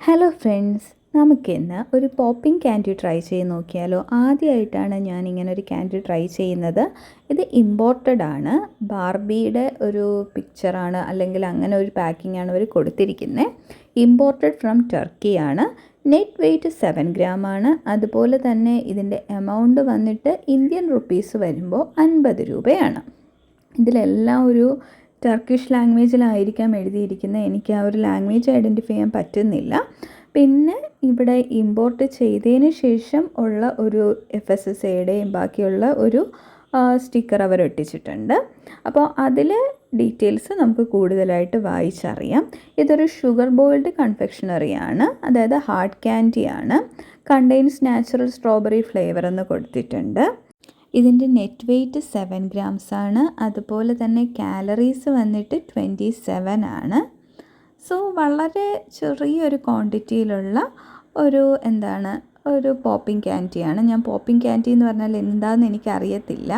Hello friends, നമുക്കിന്ന് ഒരു popping candy try ചെയ്ത് നോക്കിയാലോ. ആദ്യമായിട്ടാണ് ഞാനിങ്ങനെ ഒരു ക്യാൻഡി ട്രൈ ചെയ്യുന്നത്. ഇത് ഇമ്പോർട്ടഡ് ആണ്. ബാർബിയുടെ ഒരു പിക്ചറാണ്, അല്ലെങ്കിൽ അങ്ങനെ ഒരു പാക്കിംഗ് ആണ് അവർ കൊടുത്തിരിക്കുന്നത്. ഇമ്പോർട്ടഡ് ഫ്രം ടർക്കിയാണ്. നെറ്റ് വെയ്റ്റ് 7 gram ആണ്. അതുപോലെ തന്നെ ഇതിൻ്റെ എമൗണ്ട് വന്നിട്ട് ഇന്ത്യൻ റുപ്പീസ് വരുമ്പോൾ 50 രൂപയാണ്. ഇതിലെല്ലാം ഒരു ടർക്കിഷ് ലാംഗ്വേജിലായിരിക്കാം എഴുതിയിരിക്കുന്നത്. എനിക്ക് ആ ഒരു ലാംഗ്വേജ് ഐഡൻറ്റിഫൈ ചെയ്യാൻ പറ്റുന്നില്ല. പിന്നെ ഇവിടെ ഇമ്പോർട്ട് ചെയ്തതിന് ശേഷം ഉള്ള ഒരു FSSAയുടെയും ബാക്കിയുള്ള ഒരു സ്റ്റിക്കർ അവർ ഒട്ടിച്ചിട്ടുണ്ട്. അപ്പോൾ അതിൽ ഡീറ്റെയിൽസ് നമുക്ക് കൂടുതലായിട്ട് വായിച്ചറിയാം. ഇതൊരു ഷുഗർ ബോയിൽഡ് കൺഫെക്ഷണറിയാണ്, അതായത് ഹാർഡ് ക്യാൻഡിയാണ്. കണ്ടെയ്ൻസ് നാച്ചുറൽ സ്ട്രോബെറി ഫ്ലേവർ എന്ന് കൊടുത്തിട്ടുണ്ട്. ഇതിൻ്റെ നെറ്റ് വെയ്റ്റ് 7 grams ആണ്. അതുപോലെ തന്നെ കാലറീസ് വന്നിട്ട് 27 ആണ്. സോ വളരെ ചെറിയൊരു ക്വാണ്ടിറ്റിയിലുള്ള ഒരു പോപ്പിംഗ് ക്യാൻഡിയാണ്. ഞാൻ പോപ്പിംഗ് ക്യാൻഡി എന്ന് പറഞ്ഞാൽ എന്താണെന്ന് എനിക്കറിയത്തില്ല.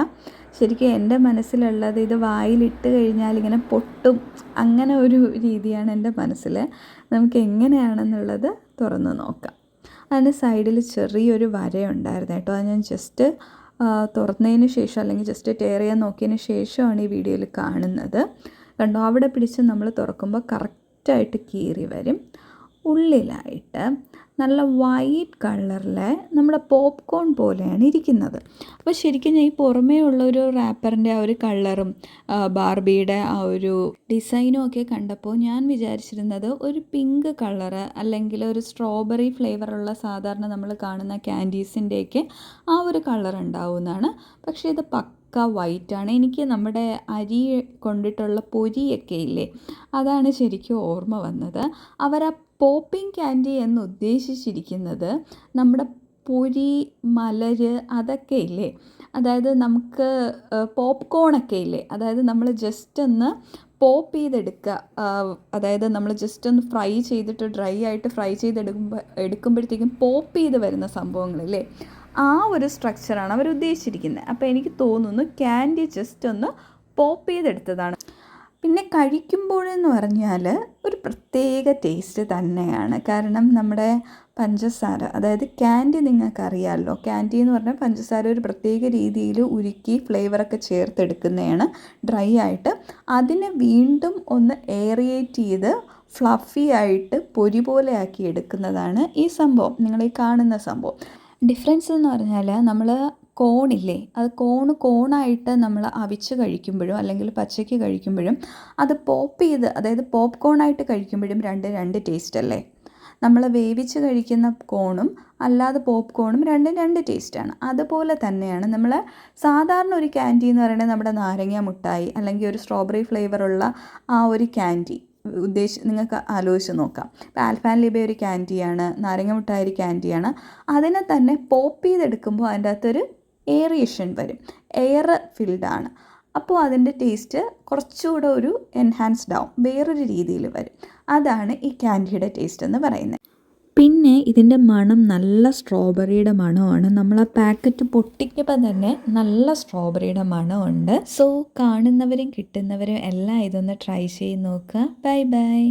ശരിക്കും എൻ്റെ മനസ്സിലുള്ളത് ഇത് വായിലിട്ട് കഴിഞ്ഞാൽ ഇങ്ങനെ പൊട്ടും, അങ്ങനെ ഒരു രീതിയാണ് എൻ്റെ മനസ്സിൽ. നമുക്ക് എങ്ങനെയാണെന്നുള്ളത് തുറന്ന് നോക്കാം. അതിൻ്റെ സൈഡിൽ ചെറിയൊരു വരയുണ്ടായിരുന്നു കേട്ടോ. അത് ഞാൻ ജസ്റ്റ് തുറന്നതിന് ശേഷം, അല്ലെങ്കിൽ ജസ്റ്റ് ടേർ ചെയ്യാൻ നോക്കിയതിന് ശേഷമാണ് ഈ വീഡിയോയിൽ കാണുന്നത്. കണ്ടോ, അവിടെ പിടിച്ച് നമ്മൾ തുറക്കുമ്പോൾ കറക്റ്റായിട്ട് കീറി വരും. ഉള്ളിലായിട്ട് നല്ല വൈറ്റ് കളറിലെ നമ്മുടെ പോപ്കോൺ പോലെയാണ് ഇരിക്കുന്നത്. അപ്പോൾ ശരിക്കും ഞാൻ ഈ പുറമേ ഉള്ള ഒരു റാപ്പറിൻ്റെ ആ ഒരു കളറും ബാർബിയുടെ ആ ഒരു ഡിസൈനും ഒക്കെ കണ്ടപ്പോൾ ഞാൻ വിചാരിച്ചിരുന്നത് ഒരു പിങ്ക് കളറ് അല്ലെങ്കിൽ ഒരു സ്ട്രോബെറി ഫ്ലേവറുള്ള സാധാരണ നമ്മൾ കാണുന്ന ക്യാൻഡീസിൻ്റെയൊക്കെ ആ ഒരു കളർ ഉണ്ടാവുമെന്നാണ്. പക്ഷേ ഇത് പക്ക വൈറ്റാണ്. എനിക്ക് നമ്മുടെ അരി കൊണ്ടിട്ടുള്ള പൊരിയൊക്കെ ഇല്ലേ, അതാണ് ശരിക്കും ഓർമ്മ വന്നത്. അവർ ആ പോപ്പിംഗ് ക്യാൻഡി എന്ന് ഉദ്ദേശിച്ചിരിക്കുന്നത് നമ്മുടെ പൊരി, മലര് അതൊക്കെ ഇല്ലേ, അതായത് നമുക്ക് പോപ്കോണൊക്കെ ഇല്ലേ, അതായത് നമ്മൾ ജസ്റ്റ് ഒന്ന് പോപ്പ് ചെയ്തെടുക്കുക. അതായത് നമ്മൾ ജസ്റ്റ് ഒന്ന് ഫ്രൈ ചെയ്തിട്ട് ഡ്രൈ ആയിട്ട് ഫ്രൈ എടുക്കുമ്പോഴത്തേക്കും പോപ്പ് ചെയ്ത് വരുന്ന സംഭവങ്ങളില്ലേ, ആ ഒരു സ്ട്രക്ചറാണ് അവർ ഉദ്ദേശിച്ചിരിക്കുന്നത്. അപ്പോൾ എനിക്ക് തോന്നുന്നു ക്യാൻഡി ജസ്റ്റ് ഒന്ന് പോപ്പ് ചെയ്തെടുത്തതാണ്. പിന്നെ കഴിക്കുമ്പോഴെന്ന് പറഞ്ഞാൽ ഒരു പ്രത്യേക ടേസ്റ്റ് തന്നെയാണ്. കാരണം നമ്മുടെ പഞ്ചസാര, അതായത് ക്യാൻഡി നിങ്ങൾക്കറിയാമല്ലോ, ക്യാൻഡി എന്ന് പറഞ്ഞാൽ പഞ്ചസാര ഒരു പ്രത്യേക രീതിയിൽ ഉരുക്കി ഫ്ലേവറൊക്കെ ചേർത്തെടുക്കുന്നതാണ് ഡ്രൈ ആയിട്ട്. അതിനെ വീണ്ടും ഒന്ന് എയറിയേറ്റ് ചെയ്ത് ഫ്ലഫി ആയിട്ട് പൊരി പോലെ ആക്കി എടുക്കുന്നതാണ് ഈ സംഭവം, നിങ്ങൾ ഈ കാണുന്ന സംഭവം. ഡിഫറൻസ് എന്ന് പറഞ്ഞാൽ നമ്മൾ കോണില്ലേ, അത് കോണായിട്ട് നമ്മൾ അവിച്ച് കഴിക്കുമ്പോഴും അല്ലെങ്കിൽ പച്ചയ്ക്ക് കഴിക്കുമ്പോഴും അത് പോപ്പ് ചെയ്ത്, അതായത് പോപ്കോണായിട്ട് കഴിക്കുമ്പോഴും രണ്ട് ടേസ്റ്റ് അല്ലേ. നമ്മൾ വേവിച്ച് കഴിക്കുന്ന കോണും അല്ലാതെ പോപ്കോണും രണ്ട് ടേസ്റ്റാണ്. അതുപോലെ തന്നെയാണ് നമ്മൾ സാധാരണ ഒരു ക്യാൻഡി എന്ന് പറയുന്നത് നമ്മുടെ നാരങ്ങ മുട്ടായി അല്ലെങ്കിൽ ഒരു സ്ട്രോബെറി ഫ്ലേവറുള്ള ആ ഒരു ക്യാൻഡി നിങ്ങൾക്ക് ആലോചിച്ച് നോക്കാം. ഇപ്പോൾ ആൽഫാൻലിബെ ഒരു ക്യാൻഡിയാണ്, നാരങ്ങ മുട്ടായി ഒരു ക്യാൻഡിയാണ്. അതിനെ തന്നെ പോപ്പ് ചെയ്തെടുക്കുമ്പോൾ അതിൻ്റെ അകത്തൊരു എയറേഷൻ വരും, എയർ ഫിൽഡാണ്. അപ്പോൾ അതിൻ്റെ ടേസ്റ്റ് കുറച്ചുകൂടെ ഒരു എൻഹാൻസ്ഡ് ആവും, വേറൊരു രീതിയിൽ വരും. അതാണ് ഈ ക്യാൻഡിയുടെ ടേസ്റ്റ് എന്ന് പറയുന്നത്. പിന്നെ ഇതിൻ്റെ മണം നല്ല സ്ട്രോബെറിയുടെ മണമാണ്. നമ്മൾ ആ പാക്കറ്റ് പൊട്ടിക്കുമ്പോൾ തന്നെ നല്ല സ്ട്രോബെറിയുടെ മണമുണ്ട്. സോ കാണുന്നവരും കിട്ടുന്നവരും എല്ലാം ഇതൊന്ന് ട്രൈ ചെയ്ത് നോക്കുക. Bye bye.